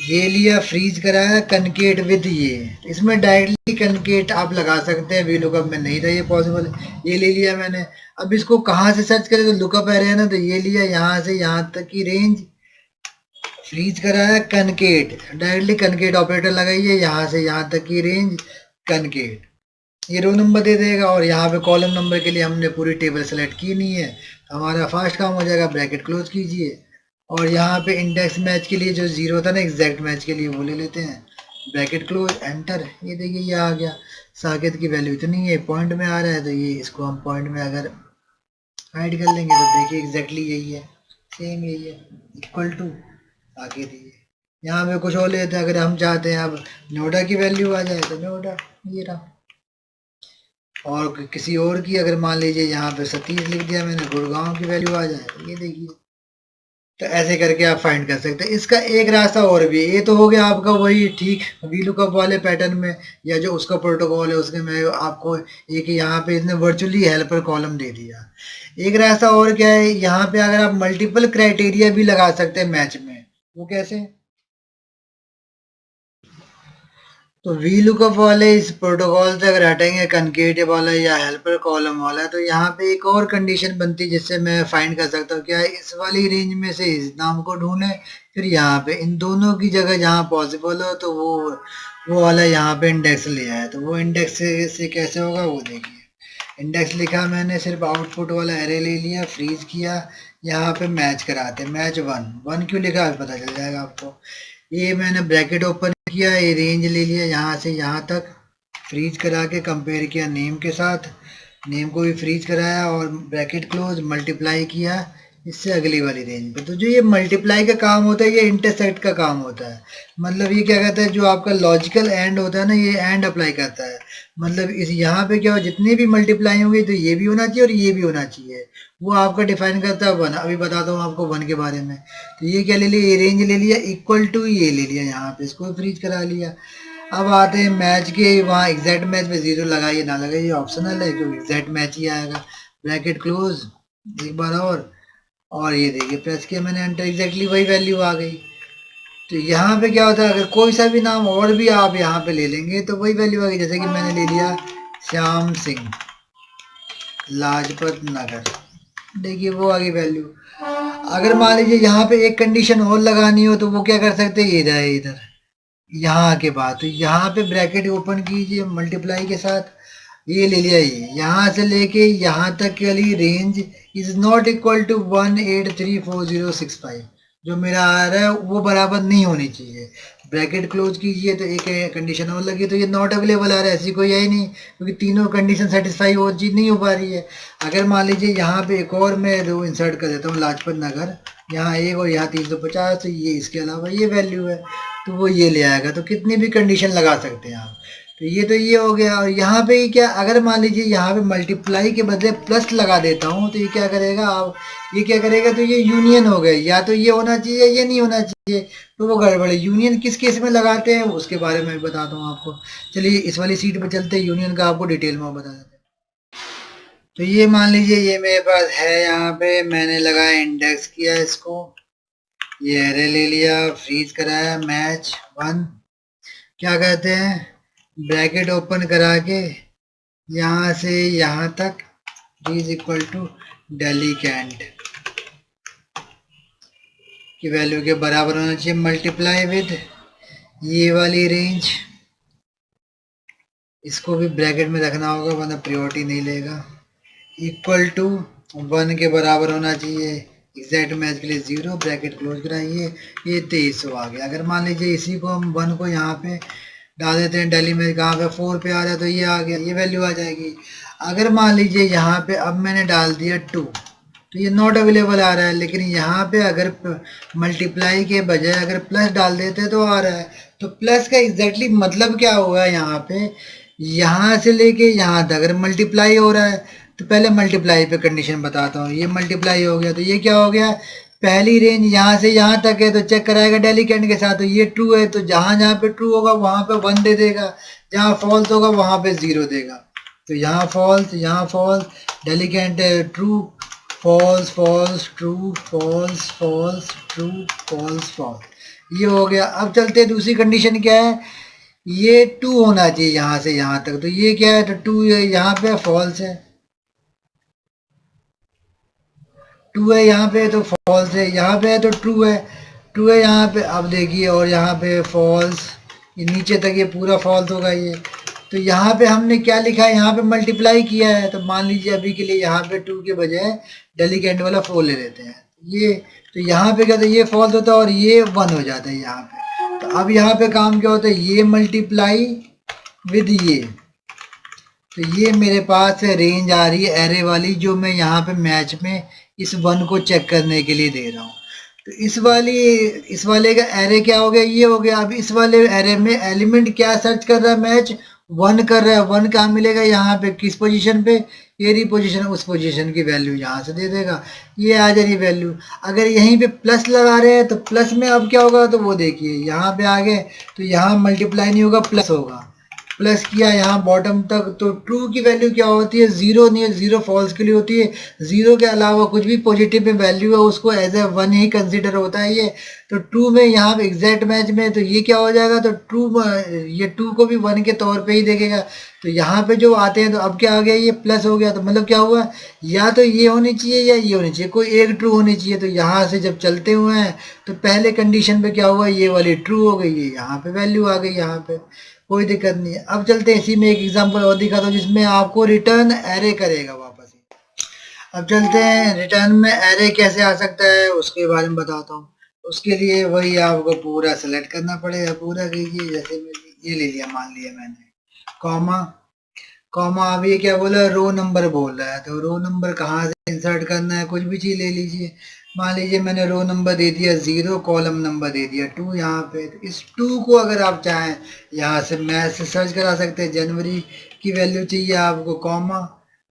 ये लिया, फ्रीज कराया, कनकेट विद ये, इसमें डायरेक्टली कनकेट आप लगा सकते हैं, वी लुकअप में नहीं था ये पॉसिबल। ये ले लिया मैंने। अब इसको कहाँ से सर्च करें, तो लुकअप एरे है ना, तो ये लिया, यहाँ से यहाँ तक की रेंज, फ्रीज कराया, कनकेट, डायरेक्टली कनकेट ऑपरेटर लगाइए, यहाँ से यहाँ तक की रेंज, कनकेट, ये रो नंबर दे देगा। और यहाँ पे कॉलम नंबर के लिए हमने पूरी टेबल सेलेक्ट की नहीं है, तो हमारा फास्ट काम हो जाएगा। ब्रैकेट क्लोज कीजिए, और यहाँ पे इंडेक्स मैच के लिए जो जीरो था ना, एग्जैक्ट मैच के लिए वो ले लेते हैं, ब्रैकेट क्लोज, एंटर। ये देखिए ये आ गया। साकेत की वैल्यू इतनी है, पॉइंट में आ रहा है, तो ये इसको हम पॉइंट में अगर हाइड कर लेंगे तो देखिए एग्जैक्टली यही है, सेम यही है, इक्वल टू साकेत ही है। यहाँ पे कुछ और लेते हैं, अगर हम चाहते हैं अब नोएडा की वैल्यू आ जाए तो नोएडा, ये रहा। और किसी और की अगर मान लीजिए यहाँ पे सतीश लिख दिया मैंने, गुड़गांव की वैल्यू आ जाए, ये देखिए। तो ऐसे करके आप फाइंड कर सकते हैं। इसका एक रास्ता और भी है, ये तो हो गया आपका वही ठीक वीलुकअप वाले पैटर्न में, या जो उसका प्रोटोकॉल है उसके में आपको एक यहाँ पे इसने वर्चुअली हेल्पर कॉलम दे दिया। एक रास्ता और क्या है, यहाँ पे अगर आप मल्टीपल क्राइटेरिया भी लगा सकते हैं मैच में। वो कैसे, तो वी लुकअप वाले इस प्रोटोकॉल से अगर हटेंगे कनकेट वाला या हेल्पर कॉलम वाला, तो यहाँ पे एक और कंडीशन बनती है जिससे मैं फाइंड कर सकता हूँ क्या, इस वाली रेंज में से इस नाम को ढूंढे, फिर यहाँ पे इन दोनों की जगह जहाँ पॉसिबल हो तो वो वाला यहाँ पे इंडेक्स ले आए। तो वो इंडेक्स से कैसे होगा वो देखिए। इंडेक्स लिखा मैंने, सिर्फ आउटपुट वाला एरे ले लिया, फ्रीज किया, यहाँ पे मैच कराते, मैच 1 क्यों लिखा है पता चल जाएगा आपको। ये मैंने ब्रैकेट ओपन किया, ये रेंज ले लिया यहाँ से यहाँ तक, फ्रीज करा के कंपेयर किया नेम के साथ, नेम को भी फ्रीज कराया, और ब्रैकेट क्लोज, मल्टीप्लाई किया इससे अगली वाली रेंज पे। तो जो ये मल्टीप्लाई का काम होता है ये इंटरसेक्ट का काम होता है। मतलब ये क्या कहता है, जो आपका लॉजिकल एंड होता है ना, ये एंड अप्लाई करता है। मतलब इस यहाँ पे क्या हो, जितनी भी मल्टीप्लाई होंगी तो ये भी होना चाहिए और ये भी होना चाहिए, वो आपका डिफाइन करता है 1। अभी बताता हूँ आपको 1 के बारे में। तो ये क्या ले लिया, ये रेंज ले लिया, इक्वल टू ये ले लिया, यहाँ पे इसको फ्रीज करा लिया। अब आते हैं मैच के, वहाँ एग्जैक्ट मैच में 0 लगाइए ना लगाइए ऑप्शनल है, क्योंकि एग्जैक्ट मैच ही आएगा। ब्रैकेट क्लोज एक बार और ये देखिए प्रेस किया मैंने एंटर, एग्जैक्टली वही वैल्यू आ गई। तो यहाँ पे क्या होता है, अगर कोई सा भी नाम और भी आप यहाँ पे ले लेंगे तो वही वैल्यू आ गई। जैसे कि मैंने ले लिया श्याम सिंह लाजपत नगर, देखिए वो आ गई वैल्यू। अगर मान लीजिए यहाँ पे एक कंडीशन और लगानी हो तो वो क्या कर सकते हैं, ये रहे इधर यहाँ के बाद, तो यहाँ पे ब्रैकेट ओपन कीजिए मल्टीप्लाई के साथ, ये ले लिया, ये यहाँ से लेके यहाँ तक के लिए range is not equal to 1834065, जो मेरा आ रहा है वो बराबर नहीं होनी चाहिए। ब्रैकेट क्लोज कीजिए तो एक कंडीशन और लगी, तो ये नॉट अवेलेबल आ रहा है, ऐसी कोई है ही नहीं, क्योंकि तीनों कंडीशन सेटिस्फाई वो चीज़ नहीं हो पा रही है। अगर मान लीजिए यहाँ पे एक और मैं रो इंसर्ट कर देता हूँ, लाजपत नगर, यहाँ एक और यहाँ 350, तो ये इसके अलावा ये वैल्यू है, तो वो ये ले आएगा। तो कितनी भी कंडीशन लगा सकते हैं आप। तो ये हो गया। और यहाँ पे क्या, अगर मान लीजिए यहाँ पे मल्टीप्लाई के बदले प्लस लगा देता हूँ, तो ये क्या करेगा आप, ये क्या करेगा, तो ये यूनियन हो गए, या तो ये होना चाहिए या नहीं होना चाहिए, तो वो गड़बड़ है। यूनियन किस केस में लगाते हैं उसके बारे में बताता हूँ आपको। चलिए इस वाली सीट पे चलते हैं, यूनियन का आपको डिटेल में बता देते हैं। तो ये मान लीजिए ये मेरे पास है, यहाँ पे मैंने लगाया, इंडेक्स किया इसको, ये एरे ले लिया, फ्रीज कराया, मैच 1, क्या कहते हैं, ब्रैकेट ओपन करा के यहाँ से यहाँ तक इज इक्वल टू डेलीकेंट की वैल्यू के बराबर होना चाहिए, मल्टीप्लाई विद ये वाली रेंज, इसको भी ब्रैकेट में रखना होगा वरना प्रायोरिटी नहीं लेगा, इक्वल टू 1 के बराबर होना चाहिए, एग्जैक्ट मैच के लिए 0, ब्रैकेट क्लोज कराइए, ये 2300 आ गया। अगर मान लीजिए इसी को हम 1 को यहाँ पे डाल देते हैं, डेली में कहाँ पे 4 पे आ रहा है, तो ये आ गया, ये वैल्यू आ जाएगी। अगर मान लीजिए यहाँ पे अब मैंने डाल दिया 2, तो ये नॉट अवेलेबल आ रहा है, लेकिन यहाँ पे अगर मल्टीप्लाई के बजाय अगर प्लस डाल देते तो आ रहा है। तो प्लस का एग्जैक्टली मतलब क्या हुआ यहाँ पे, यहाँ से लेके यहाँ तक अगर मल्टीप्लाई हो रहा है, तो पहले मल्टीप्लाई पे कंडीशन बताता हूँ। ये मल्टीप्लाई हो गया, तो ये क्या हो गया, पहली रेंज यहाँ से यहाँ तक है, तो चेक कराएगा डेलीकेंट के साथ, तो ये ट्रू है, तो जहाँ जहाँ पे ट्रू होगा वहाँ पे 1 दे देगा, जहाँ फॉल्स होगा वहाँ पे 0 देगा। तो यहाँ फॉल्स, यहाँ फॉल्स, डेलीकेंट true, false false, true false false, true false false, ये हो गया। अब चलते हैं, दूसरी कंडीशन क्या है, ये 2 होना चाहिए यहाँ से यहाँ तक, तो ये क्या है, तो 2 यहाँ पे फॉल्स है, 2 है यहाँ पे तो फॉल्स है, यहाँ पे है तो ट्रू है, ट्रू है यहाँ पे। अब देखिए, और यहाँ पे फॉल्स, ये नीचे तक ये पूरा फॉल्स होगा ये। तो यहाँ पे हमने क्या लिखा है, यहाँ पे मल्टीप्लाई किया है, तो मान लीजिए अभी के लिए यहाँ पे 2 के बजाय डेलीकेंट वाला 4 ले लेते हैं, ये तो यहाँ पे क्या था, ये फॉल्स होता है और ये 1 हो जाता है यहाँ पे। तो अब यहाँ पे काम क्या होता है, ये मल्टीप्लाई विद ये, तो ये मेरे पास रेंज आ रही है एरे वाली, जो मैं यहाँ पे मैच में इस 1 को चेक करने के लिए दे रहा हूँ। तो इस वाले का एरे क्या हो गया, ये हो गया। अब इस वाले एरे में एलिमेंट क्या सर्च कर रहा है, मैच 1 कर रहा है, 1 कहाँ मिलेगा, यहाँ पे किस पोजीशन पे, ये रही पोजीशन, उस पोजीशन की वैल्यू यहाँ से दे देगा, ये आ जा रही वैल्यू। अगर यहीं पे प्लस लगा रहे हैं तो प्लस में अब क्या होगा, तो वो देखिए यहाँ पे आ गए, तो यहाँ मल्टीप्लाई नहीं होगा, प्लस होगा, प्लस किया यहाँ बॉटम तक, तो ट्रू की वैल्यू क्या होती है, 0 नहीं, 0 फॉल्स के लिए होती है, 0 के अलावा कुछ भी पॉजिटिव में वैल्यू है उसको एज ए 1 ही कंसीडर होता है ये। तो ट्रू में यहाँ पे एग्जैक्ट मैच में, तो ये क्या हो जाएगा, तो ट्रू, ये 2 को भी 1 के तौर पे ही देखेगा। तो यहाँ पे जो आते हैं, तो अब क्या आ गया, ये प्लस हो गया, तो मतलब क्या हुआ, या तो ये होनी चाहिए या ये होनी चाहिए, कोई एक ट्रू होनी चाहिए। तो यहाँ से जब चलते हुए हैं, तो पहले कंडीशन पे क्या हुआ, ये वाली ट्रू हो गई, है यहाँ पे वैल्यू आ गई, यहाँ पे कोई दिक्कत नहीं है। अब चलते हैं, इसी में एक एग्जांपल और दिखाता हूँ जिसमें आपको रिटर्न एरे करेगा वापस ही। अब चलते हैं, रिटर्न में एरे कैसे आ सकता है उसके बारे में बताता हूँ। उसके लिए वही आपको पूरा सेलेक्ट करना पड़ेगा, पूरा कीजिए, जैसे ये ले लिया, मान लिया मैंने, कॉमा कॉमा, अब ये क्या बोला, रो नंबर बोल रहा है, तो रो नंबर कहाँ से इंसर्ट करना है, कुछ भी चीज़ ले लीजिए। मान लीजिए मैंने रो नंबर दे दिया 0, कॉलम नंबर दे दिया 2 यहाँ पे। तो इस 2 को अगर आप चाहें यहाँ से मैथ से सर्च करा सकते हैं, जनवरी की वैल्यू चाहिए आपको, कॉमा,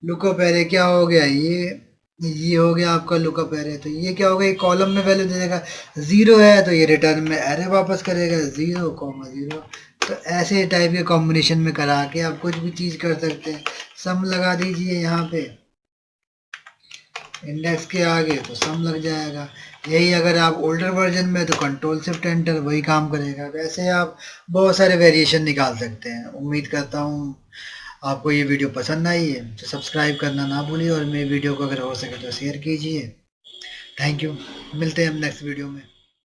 लुकअप एरे क्या हो गया, ये हो गया आपका लुकअप एरे। तो ये क्या हो गया, कॉलम में वैल्यू दे देगा, 0 है तो ये रिटर्न में एरे वापस करेगा, 0,0। तो ऐसे टाइप के कॉम्बिनेशन में करा के आप कुछ भी चीज़ कर सकते हैं। सम लगा दीजिए यहाँ पे इंडेक्स के आगे, तो सम लग जाएगा। यही अगर आप ओल्डर वर्जन में, तो कंट्रोल शिफ्ट एंटर वही काम करेगा। वैसे आप बहुत सारे वेरिएशन निकाल सकते हैं। उम्मीद करता हूँ आपको ये वीडियो पसंद आई है, तो सब्सक्राइब करना ना भूलिए, और मेरी वीडियो को अगर हो सके तो शेयर कीजिए। थैंक यू, मिलते हैं हम नेक्स्ट वीडियो में।